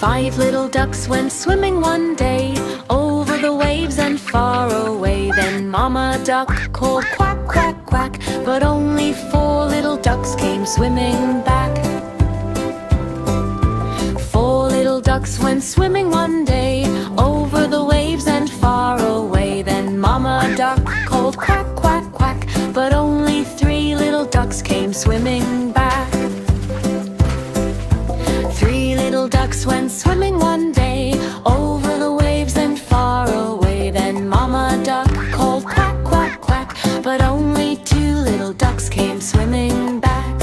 Five little ducks went swimming one day, over the waves and far away. Then Mama Duck called quack, quack, quack, but only four little ducks came swimming back. Four little ducks went swimming one day, over the waves and far away. Then Mama Duck called quack, quack, quack, but only three little ducks came swimming back. Three little ducks went swimming one day, over the waves and far away. Then Mama Duck called quack, quack, quack, but only two little ducks came swimming back.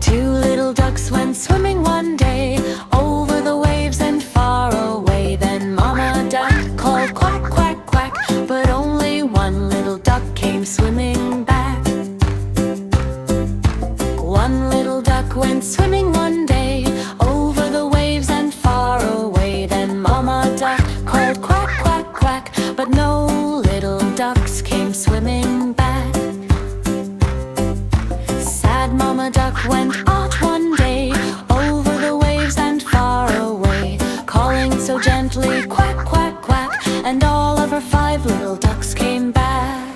Two little ducks went swimming one day, over the waves and far away. Then Mama Duck called quack, quack, quack, but only one little duck came swimming back. One little duck went swimming one day, over the waves and far away. Then Mama Duck called quack, quack, quack, but no little ducks came swimming back. Sad Mama Duck went out one day, over the waves and far away, calling so gently quack, quack, quack, and all of her five little ducks came back.